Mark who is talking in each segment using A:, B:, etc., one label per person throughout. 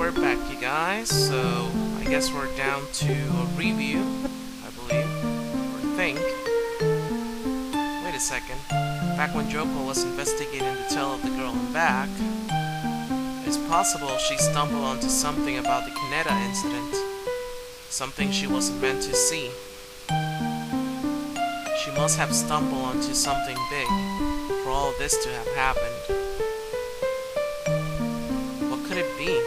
A: we're back, you guys. So, I guess we're down to a review, I believe, or think. Wait a second. Back when Yoko was investigating the tale of the girl in back, it's possible she stumbled onto something about the Kaneda incident. Something she wasn't meant to see. She must have stumbled onto something big for all this to have happened. What could it be?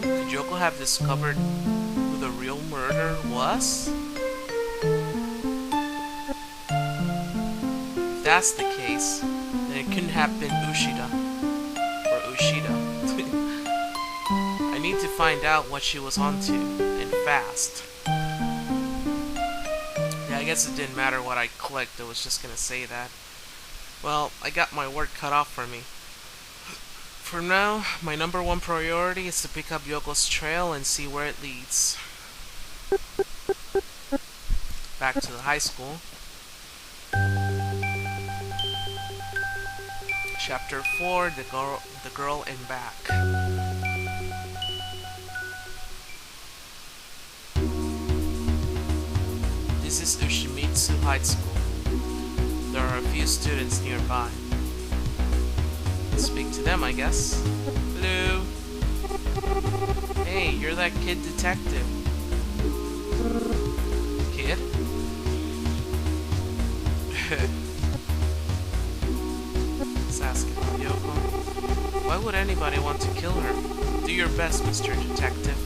A: Could Yoko have discovered who the real murderer was? If that's the case, then it couldn't have been Ushida. Or Ushida. I need to find out what she was onto, and fast. Yeah, I guess it didn't matter what I clicked, I was just gonna say that. Well, I got my work cut off for me. For now, my #1 priority is to pick up Yoko's trail and see where it leads. Back to the high school. Chapter 4, the girl in back. This is Ushimitsu High School. There are a few students nearby. Speak to them, I guess. Hello. Hey, you're that kid detective. Kid? Let's ask about Yoko. Why would anybody want to kill her? Do your best, Mr. Detective.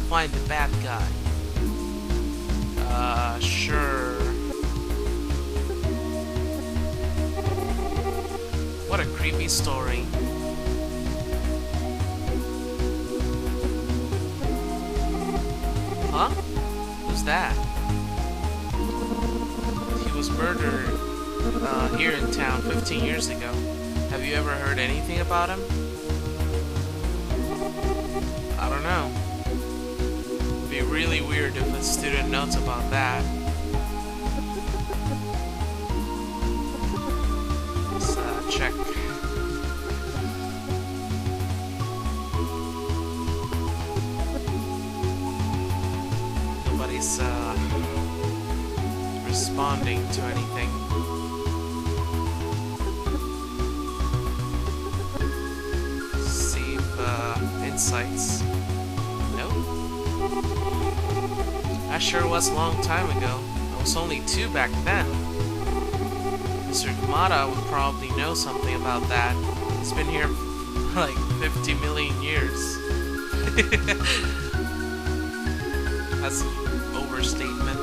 A: Find the bad guy. Sure. What a creepy story. Huh? Who's that? He was murdered here in town 15 years ago. Have you ever heard anything about him? I don't know. It'd be really weird if a student knows about that. Let's check. Nobody's responding to anything. See if insights. Nope. That sure was a long time ago. I was only 2 back then. Mr. Kaneda would probably know something about that. He's been here for like 50 million years. That's an overstatement.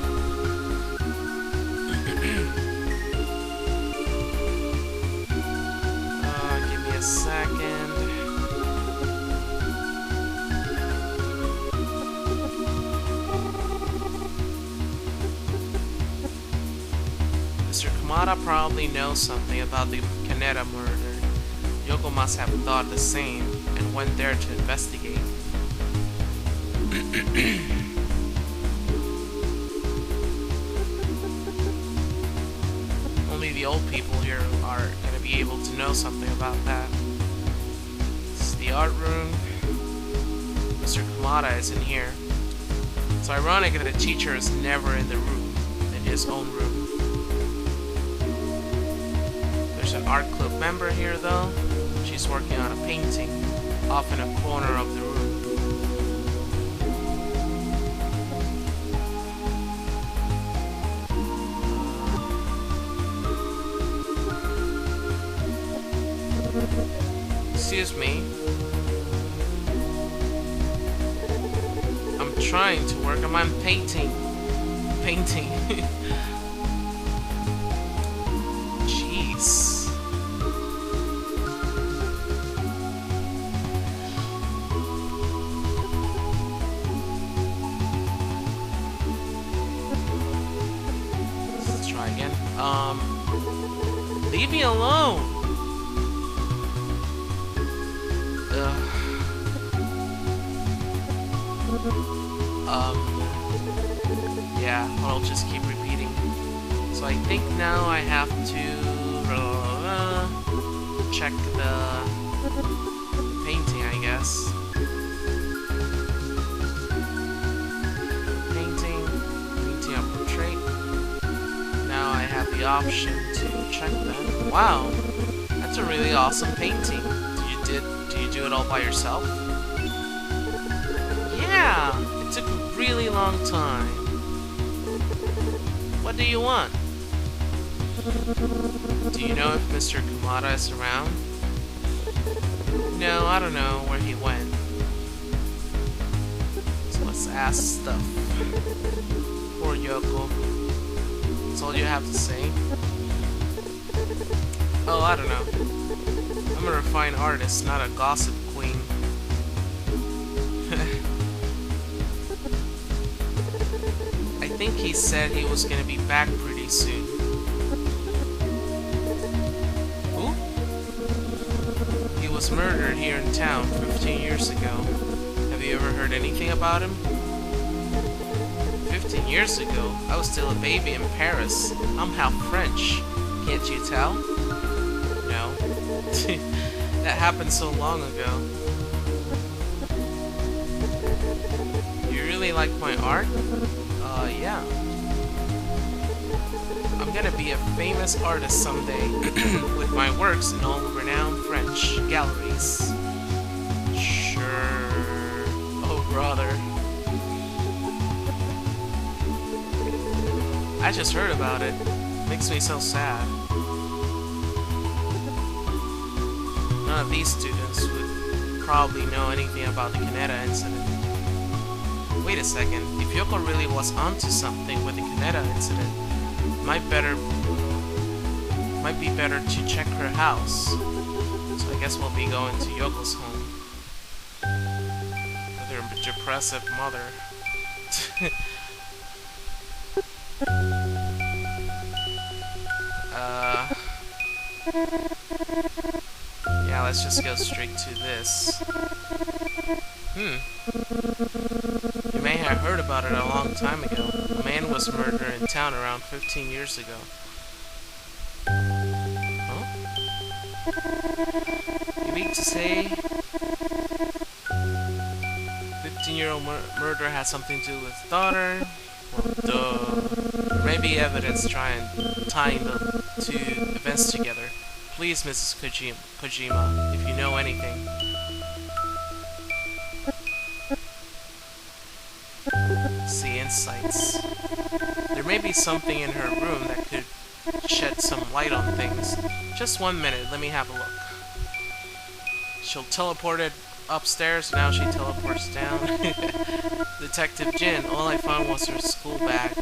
A: Give me a second. Mr. Kaneda probably knows something about the Kaneda murder. Yoko must have thought the same and went there to investigate. Only the old people here are going to be able to know something about that. This is the art room. Mr. Kaneda is in here. It's ironic that the teacher is never in the room, in his own room. There's an art club member here though. She's working on a painting off in a corner of the room. Excuse me. I'm trying to work on my painting. Jeez. Let's try again. Leave me alone. Yeah, I'll just keep repeating. So I think now I have to check the painting guess. Painting a portrait. Now I have the option to check that. Wow, that's a really awesome painting. Do you do it all by yourself? Yeah, it took a really long time. What do you want? Do you know if Mr. Kaneda is around? No, I don't know where he went. So let's ask stuff. Poor Yoko. That's all you have to say? Oh, I don't know. I'm a refined artist, not a gossip queen. I think he said he was gonna be back pretty soon. Who? He was murdered here in town 15 years ago. Have you ever heard anything about him? 15 years ago? I was still a baby in Paris. I'm half French. Can't you tell? No. That happened so long ago. You really like my art? Yeah. I'm gonna be a famous artist someday with my works in all renowned French galleries. Sure. Oh, brother. I just heard about it. Makes me so sad. None of these students would probably know anything about the Kaneda incident. Wait a second, if Yoko really was onto something with the Kaneda incident, might be better to check her house. So I guess we'll be going to Yoko's home. With her depressive mother. Yeah, let's just go straight to this. You may have heard about it a long time ago. A man was murdered in town around 15 years ago. Huh? You mean to say 15-year-old murder has something to do with his daughter? Well, duh. There may be evidence tying the two events together. Please, Mrs. Kojima, if you know anything. See insights. There may be something in her room that could shed some light on things. Just 1 minute, let me have a look. She'll teleport it upstairs, now she teleports down. Detective Jin, all I found was her school bag.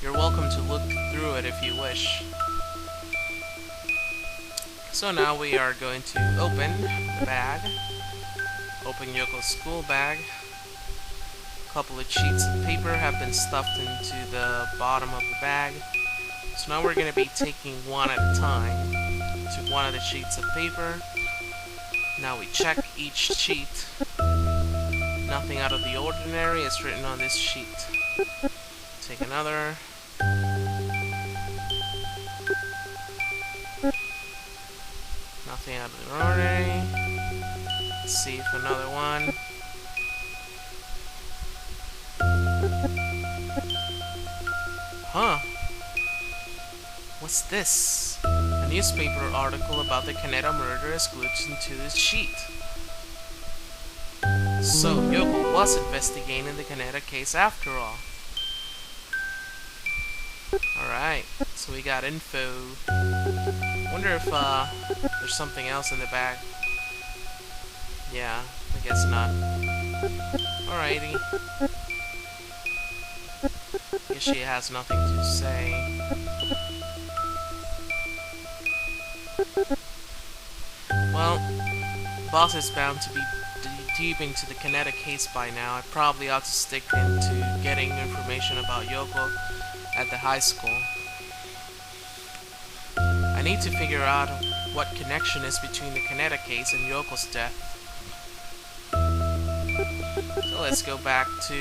A: You're welcome to look through it if you wish. So now we are going to open the bag. Open Yoko's school bag. A couple of sheets of paper have been stuffed into the bottom of the bag. So now we're going to be taking one at a time to one of the sheets of paper. Now we check each sheet. Nothing out of the ordinary is written on this sheet. Take another. Nothing out of the ordinary. Let's see if another one. Huh? What's this? A newspaper article about the Kaneda murder is glued into this sheet. So, Yoko was investigating the Kaneda case after all. Alright, so we got info. Wonder if there's something else in the bag. Yeah, I guess not. Alrighty. Guess she has nothing to say. Well, boss is bound to be deep into the Kaneda case by now. I probably ought to stick into getting information about Yoko at the high school. I need to figure out what connection is between the Kaneda case and Yoko's death. So let's go back to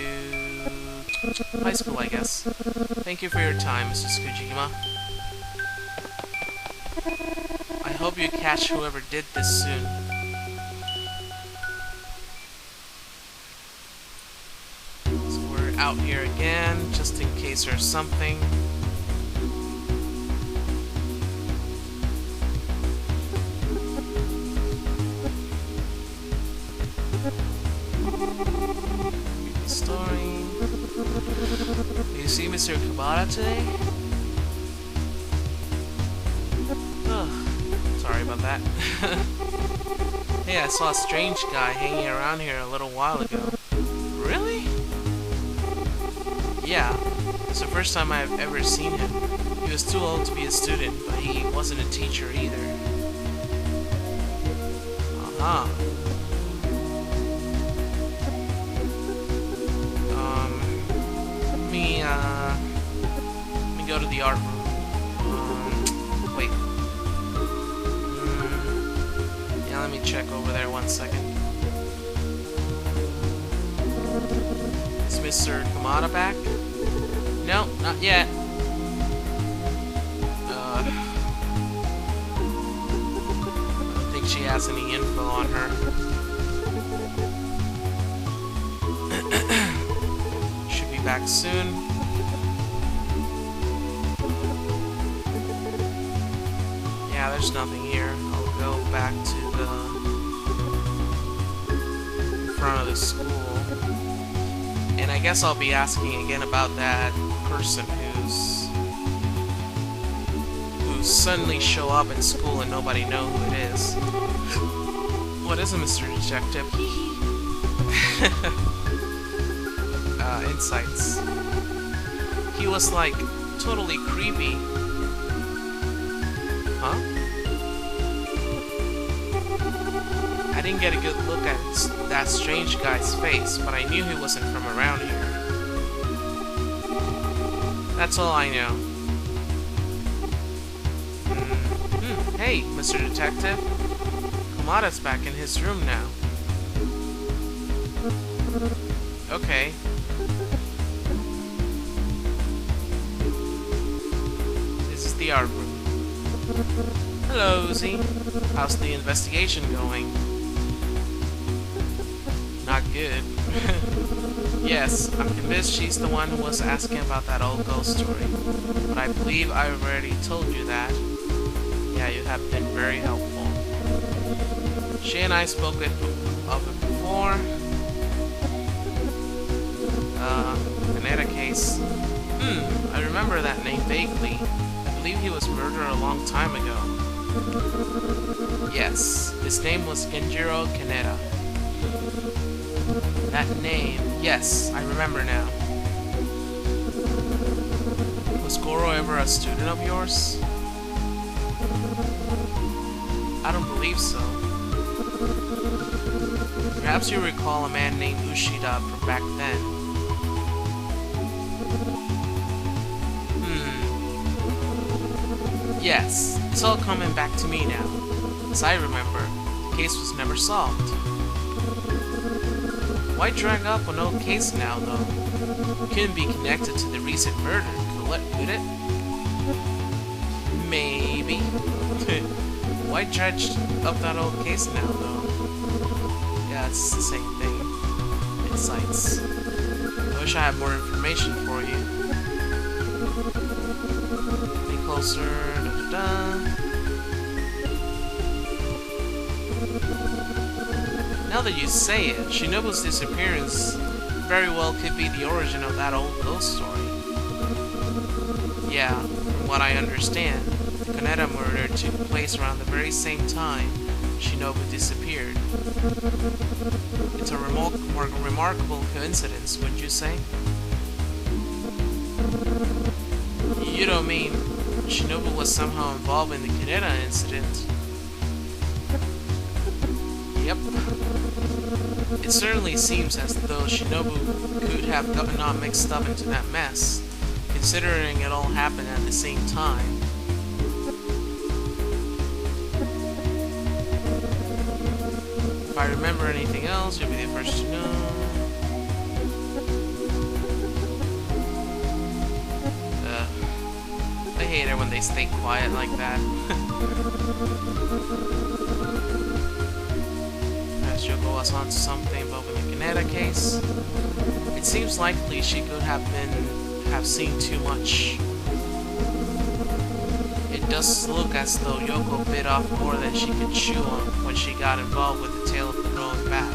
A: high school, I guess. Thank you for your time, Mrs. Kojima. I hope you catch whoever did this soon. out here again, just in case there's something. Story. Do you see Mr. Kaneda today? Sorry about that. Hey, I saw a strange guy hanging around here a little while ago. Really? Yeah, it's the first time I've ever seen him. He was too old to be a student, but he wasn't a teacher either. Uh-huh. Let me go to the art room. Wait. Yeah, let me check over there 1 second. Is Mr. Kaneda back? No, not yet. I don't think she has any info on her. Should be back soon. Yeah, there's nothing here. I'll go back to the front of the school. And I guess I'll be asking again about that person who suddenly show up in school and nobody know who it is. What is it, Mr. Detective? Insights. He was like totally creepy. Huh? I didn't get a good look at that strange guy's face, but I knew he wasn't from around here. That's all I know. Hey, Mr. Detective. Kaneda's back in his room now. Okay. This is the art room. Hello, Uzi. How's the investigation going? Not good. Yes, I'm convinced she's the one who was asking about that old ghost story. But I believe I already told you that. Yeah, you have been very helpful. She and I spoke of it before. Kaneda case. I remember that name vaguely. I believe he was murdered a long time ago. Yes, his name was Genjiro Kaneda. That name, yes, I remember now. Was Goro ever a student of yours? I don't believe so. Perhaps you recall a man named Ushida from back then. Yes, it's all coming back to me now. As I remember, the case was never solved. Why drag up an old case now, though? It couldn't be connected to the recent murder, could it? Maybe. Why dredge up that old case now, though? Yeah, it's the same thing. Insights. I wish I had more information for you. Be closer. Now that you say it, Shinobu's disappearance very well could be the origin of that old ghost story. Yeah, from what I understand, the Kaneda murder took place around the very same time Shinobu disappeared. It's a remarkable coincidence, wouldn't you say? You don't mean Shinobu was somehow involved in the Kaneda incident? Yep. It certainly seems as though Shinobu could have gotten all mixed up into that mess, considering it all happened at the same time. If I remember anything else, you'll be the first to know. I hate it when they stay quiet like that. As Yoko was on something about the Kaneda case. It seems likely she could have seen too much. It does look as though Yoko bit off more than she could chew on when she got involved with the tale of the girl in back.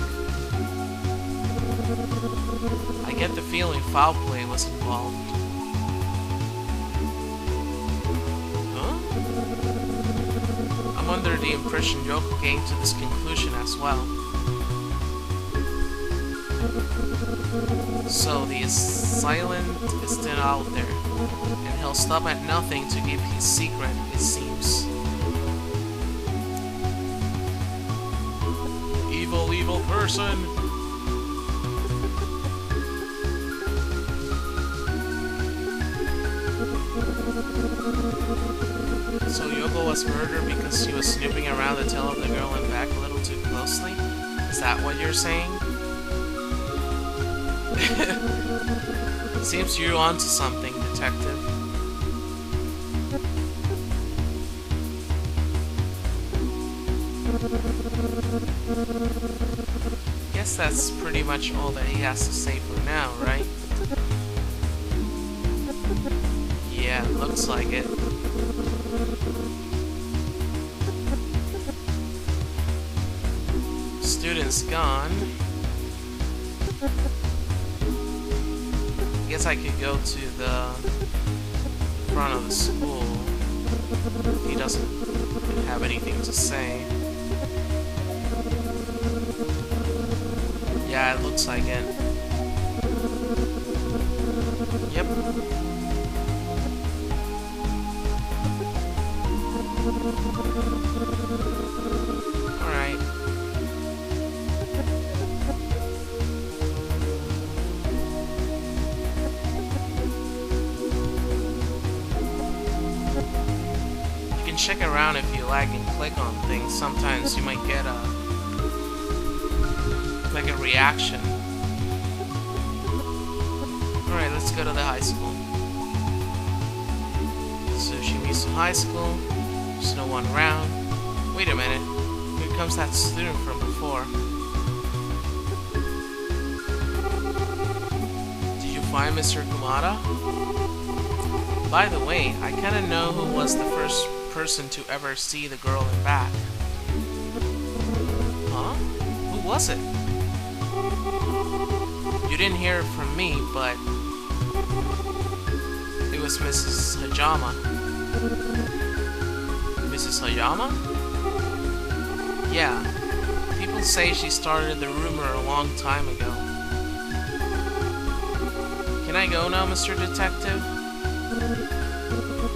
A: I get the feeling foul play was involved. Huh? I'm under the impression Yoko came to this conclusion as well. So the assailant is still out there, and he'll stop at nothing to keep his secret, it seems. Evil, evil person! So Yoko was murdered because she was snooping around the tail of the girl in back a little too closely? Is that what you're saying? Seems you're onto something, detective. Guess that's pretty much all that he has to say for now, right? Yeah, looks like it. Student's gone. Guess I could go to the front of the school. He doesn't have anything to say. Yeah, it looks like it. Yep. Alright. Check around if you like and click on things. Sometimes you might get a reaction. Alright, let's go to the high school. So she meets the high school. There's no one around. Wait a minute. Here comes that student from before. Did you find Mr. Kaneda? By the way, I kinda know who was the first person to ever see the girl in back. Huh? Who was it? You didn't hear it from me, but it was Mrs. Hajama. Mrs. Hajama? Yeah. People say she started the rumor a long time ago. Can I go now, Mr. Detective?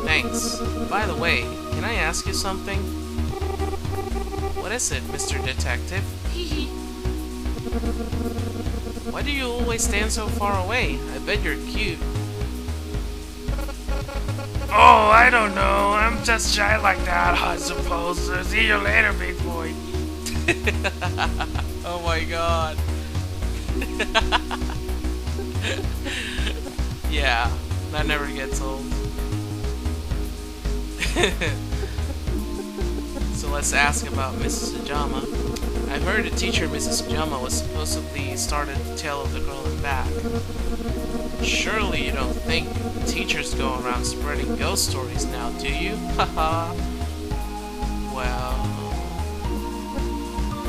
A: Thanks. By the way, can I ask you something? What is it, Mr. Detective? Hee. Why do you always stand so far away? I bet you're cute.
B: Oh, I don't know. I'm just shy like that, I suppose. See you later, big boy.
A: Oh my god. Yeah, that never gets old. So let's ask about Mrs. Hajama. I've heard the teacher, Mrs. Hajama, was supposedly started the tale of the girl in back. Surely you don't think teachers go around spreading ghost stories now, do you? Haha. Well,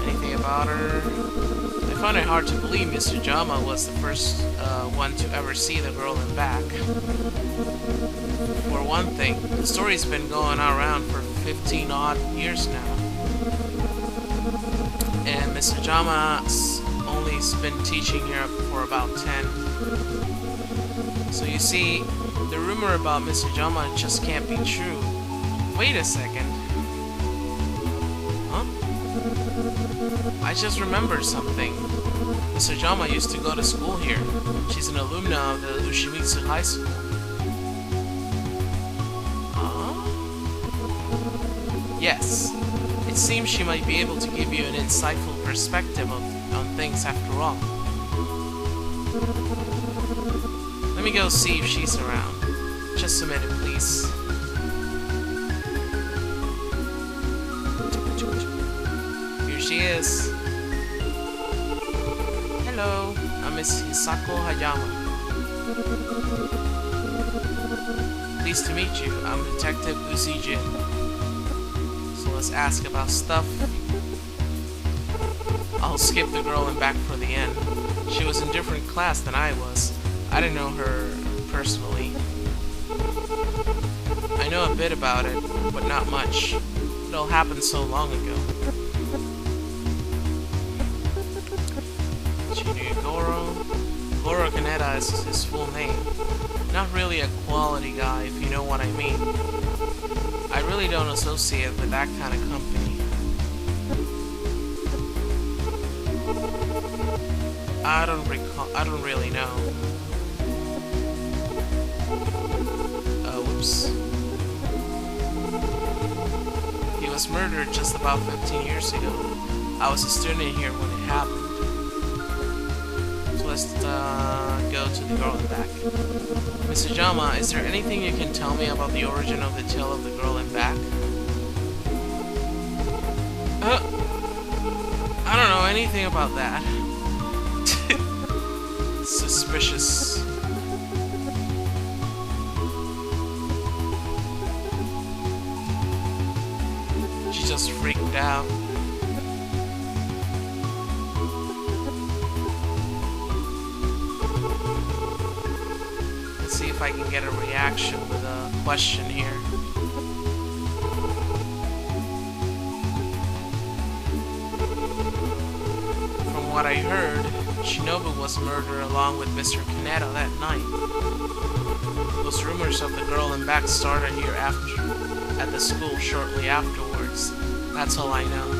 A: anything about her? I find it hard to believe Mr. Hajama was the first one to ever see the girl in back. For one thing, the story's been going around for 15 odd years now. And Mr. Hajama's only been teaching here for about 10. So you see, the rumor about Mr. Hajama just can't be true. Wait a second. Huh? I just remembered something. Mr. Hajama used to go to school here. She's an alumna of the Yoshimitsu High School. Yes, it seems she might be able to give you an insightful perspective on things after all. Let me go see if she's around. Just a minute, please. Here she is. Hello. I'm Miss Hisako Hayama. Pleased to meet you. I'm Detective Usijin. So let's ask about stuff. I'll skip the girl and back for the end. She was in different class than I was. I didn't know her personally. I know a bit about it, but not much. It all happened so long ago. Goro Kaneda is his full name. Not really a quality guy, if you know what I mean. I really don't associate with that kind of company. I don't really know. Whoops. He was murdered just about 15 years ago. I was a student here when it happened. So let's go to the girl in the back. Mr. Jama, is there anything you can tell me about the origin of the tale of the girl in back? I don't know anything about that. Suspicious. She just freaked out. Let's see if I can get a reaction with a question here. From what I heard, Shinobu was murdered along with Mr. Kaneda that night. Those rumors of the girl in back started here at the school shortly afterwards. That's all I know.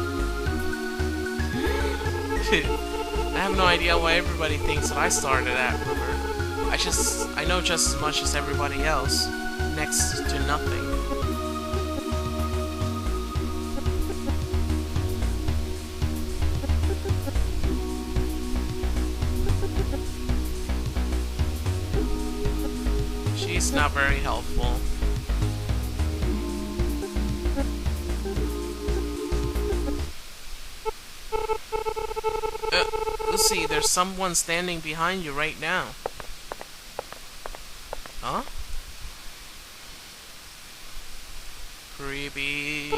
A: I have no idea why everybody thinks that I started that rumor. I know just as much as everybody else. Next to nothing. She's not very helpful. Lucy, there's someone standing behind you right now. Huh? Creepy.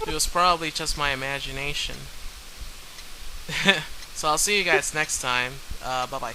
A: It was probably just my imagination. So I'll see you guys next time. Bye-bye.